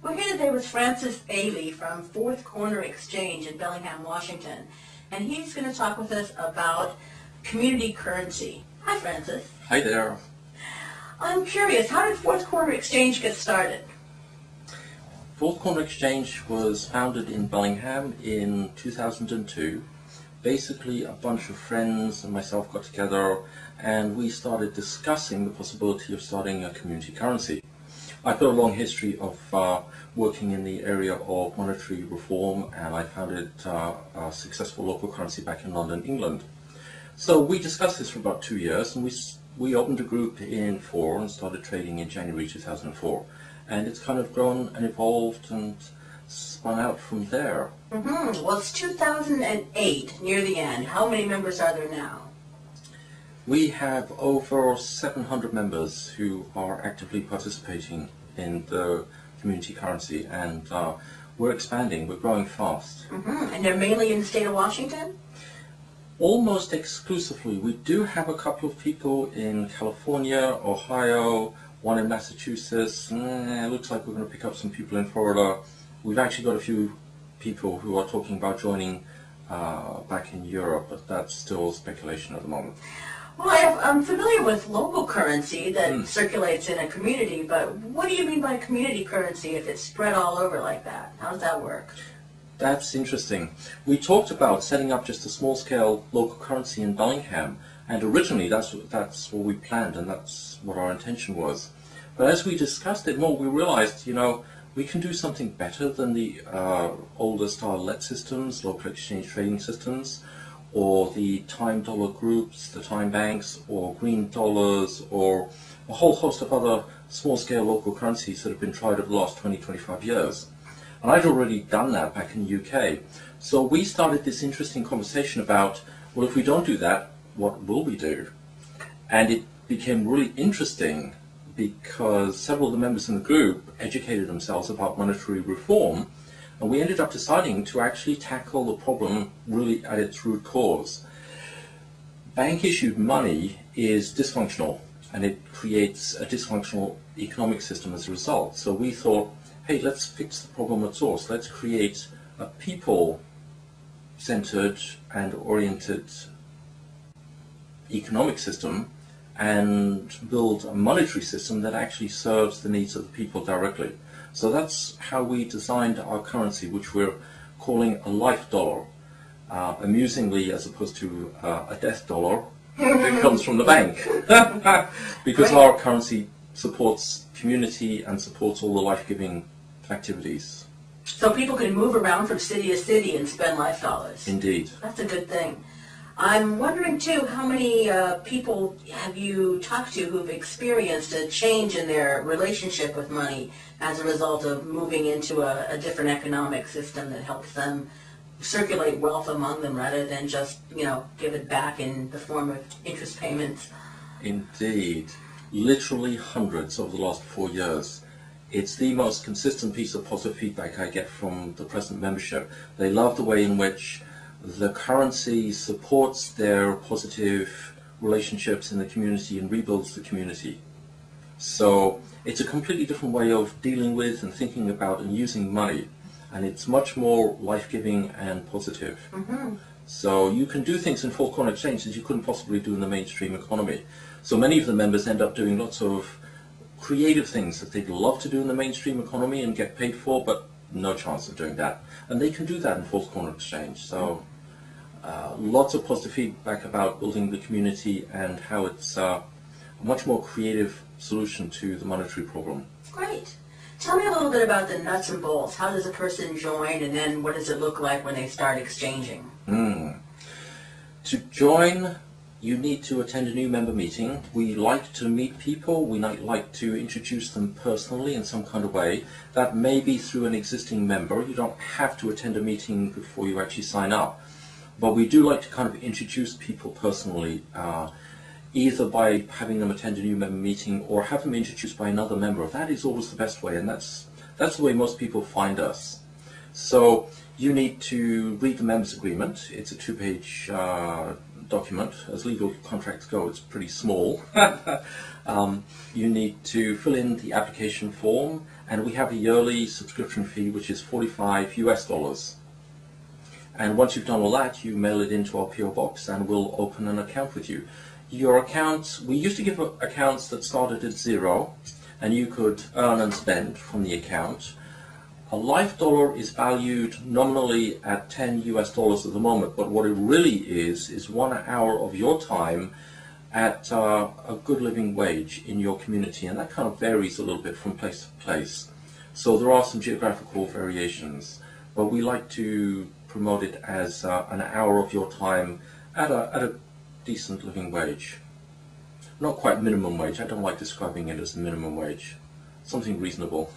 We're here today with Francis Ailey from Fourth Corner Exchange in Bellingham, Washington, and he's going to talk with us about community currency. Hi, Francis. Hi there. I'm curious, how did Fourth Corner Exchange get started? Fourth Corner Exchange was founded in Bellingham in 2002. Basically, a bunch of friends and myself got together and we started discussing the possibility of starting a community currency. I've got a long history of working in the area of monetary reform, and I founded a successful local currency back in London, England. So we discussed this for about 2 years, and we opened a group in 4 and started trading in January 2004. And it's kind of grown and evolved and spun out from there. Well, it's 2008, near the end. How many members are there now? We have over 700 members who are actively participating in the community currency, and we're expanding, we're growing fast. And they're mainly in the state of Washington? Almost exclusively. We do have a couple of people in California, Ohio, one in Massachusetts. It looks like we're going to pick up some people in Florida. We've actually got a few people who are talking about joining back in Europe, but that's still speculation at the moment. Well, I'm familiar with local currency that circulates in a community, but what do you mean by community currency if it's spread all over like that? How does that work? That's interesting. We talked about setting up just a small-scale local currency in Bellingham, and originally that's what we planned, and that's what our intention was. But as we discussed it more, we realized, we can do something better than the older style LET systems, local exchange trading systems, or the time dollar groups, the time banks, or green dollars, or a whole host of other small-scale local currencies that have been tried over the last 20-25 years. And I'd already done that back in the UK. So we started this interesting conversation about, well, if we don't do that, what will we do? And it became really interesting because several of the members in the group educated themselves about monetary reform, and we ended up deciding to actually tackle the problem really at its root cause. Bank-issued money is dysfunctional, and it creates a dysfunctional economic system as a result. So we thought, hey, let's fix the problem at source. Let's create a people-centered and oriented economic system and build a monetary system that actually serves the needs of the people directly. So that's how we designed our currency, which we're calling a life dollar. Amusingly, as opposed to a death dollar, it comes from the bank. Because our currency supports community and supports all the life-giving activities. So people can move around from city to city and spend life dollars. Indeed. That's a good thing. I'm wondering, too, how many people have you talked to who've experienced a change in their relationship with money as a result of moving into a different economic system that helps them circulate wealth among them rather than just, give it back in the form of interest payments? Indeed. Literally hundreds over the last 4 years. It's the most consistent piece of positive feedback I get from the present membership. They love the way in which the currency supports their positive relationships in the community and rebuilds the community. So it's a completely different way of dealing with and thinking about and using money, and it's much more life-giving and positive. So you can do things in Fourth Corner Exchange that you couldn't possibly do in the mainstream economy. So many of the members end up doing lots of creative things that they'd love to do in the mainstream economy and get paid for, but no chance of doing that. And they can do that in Fourth Corner Exchange. So lots of positive feedback about building the community and how it's a much more creative solution to the monetary problem. Great. Tell me a little bit about the nuts and bolts. How does a person join, and then what does it look like when they start exchanging? To join, you need to attend a new member meeting. We like to meet people. We like to introduce them personally in some kind of way. That may be through an existing member. You don't have to attend a meeting before you actually sign up. But we do like to kind of introduce people personally, either by having them attend a new member meeting or have them introduced by another member. That is always the best way, and that's the way most people find us. So you need to read the members agreement. It's a 2-page document. As legal contracts go, it's pretty small. You need to fill in the application form, and we have a yearly subscription fee which is $45 US. And once you've done all that, you mail it into our PO box and we'll open an account with you. Your account, we used to give accounts that started at $0 and you could earn and spend from the account. A live dollar is valued nominally at $10 US at the moment, but what it really is 1 hour of your time at a good living wage in your community, and that kind of varies a little bit from place to place. So there are some geographical variations, but we like to promote it as an hour of your time at a decent living wage. Not quite minimum wage. I don't like describing it as minimum wage. Something reasonable.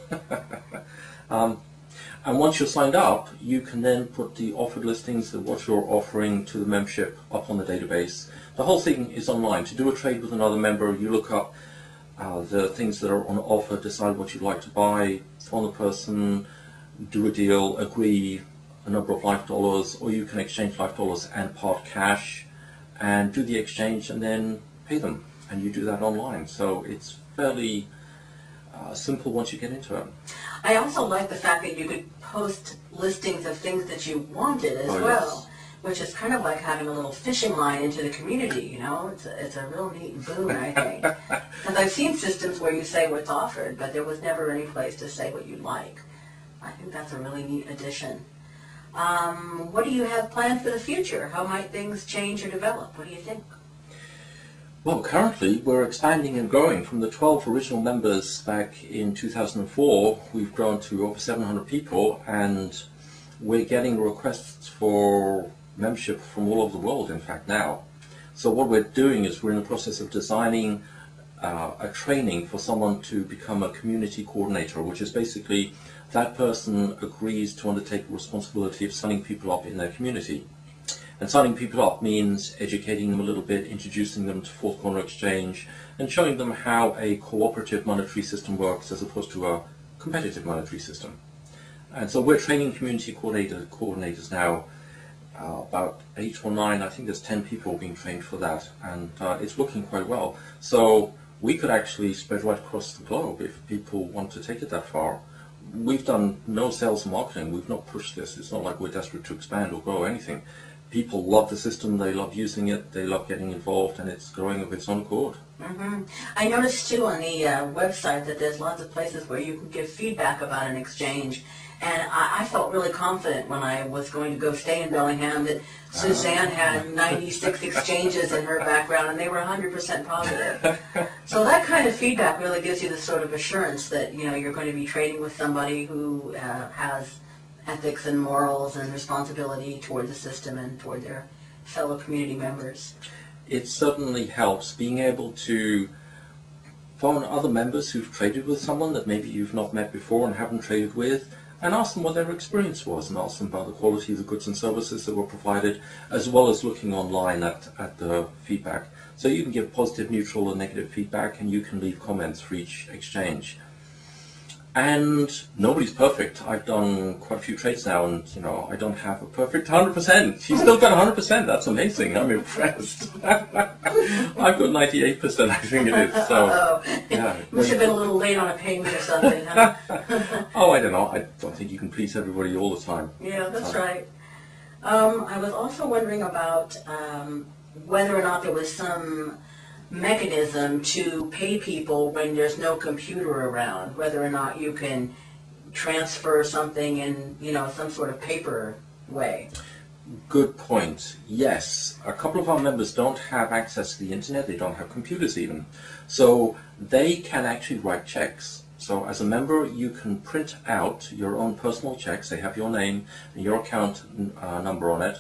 And once you're signed up, you can then put the offered listings of what you're offering to the membership up on the database. The whole thing is online. To do a trade with another member, you look up the things that are on offer, decide what you'd like to buy, phone the person, do a deal, agree a number of live dollars, or you can exchange live dollars and part cash and do the exchange and then pay them. And you do that online. So it's fairly simple once you get into it. I also like the fact that you could post listings of things that you wanted as well, which is kind of like having a little fishing line into the community, you know. It's a real neat boon, I think. Because I've seen systems where you say what's offered, but there was never any place to say what you'd like. I think that's a really neat addition. What do you have planned for the future? How might things change or develop? What do you think? Well, currently we're expanding and growing. From the 12 original members back in 2004, we've grown to over 700 people, and we're getting requests for membership from all over the world, in fact, now. So what we're doing is we're in the process of designing a training for someone to become a community coordinator, which is basically that person agrees to undertake the responsibility of signing people up in their community. And signing people up means educating them a little bit, introducing them to fourth corner exchange, and showing them how a cooperative monetary system works as opposed to a competitive monetary system. And so we're training community coordinators now, about 8 or 9, I think there's 10 people being trained for that, and it's working quite well. So we could actually spread right across the globe if people want to take it that far. We've done no sales and marketing, we've not pushed this. It's not like we're desperate to expand or grow anything. People love the system, they love using it, they love getting involved, and it's growing of its own accord. I noticed too on the website that there's lots of places where you can give feedback about an exchange, and I felt really confident when I was going to go stay in Bellingham that Suzanne had 96 exchanges in her background and they were 100% positive. So that kind of feedback really gives you the sort of assurance that you're going to be trading with somebody who has ethics and morals and responsibility toward the system and toward their fellow community members. It certainly helps being able to phone other members who've traded with someone that maybe you've not met before and haven't traded with, and ask them what their experience was, and ask them about the quality of the goods and services that were provided, as well as looking online at the feedback. So you can give positive, neutral, and negative feedback, and you can leave comments for each exchange. And nobody's perfect. I've done quite a few trades now, and I don't have a perfect 100%. She's still got 100%. That's amazing. I'm impressed. I've got 98%, I think it is. So, yeah. Must have been a little late on a payment or something, huh? Oh, I don't know. I don't think you can please everybody all the time. Yeah, that's right. I was also wondering about whether or not there was some mechanism to pay people when there's no computer around, whether or not you can transfer something in, some sort of paper way. Good point. Yes, a couple of our members don't have access to the internet, they don't have computers even, so they can actually write checks. So as a member, you can print out your own personal checks. They have your name and your account number on it.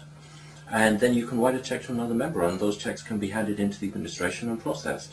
And then you can write a check to another member, and those checks can be handed into the administration and processed.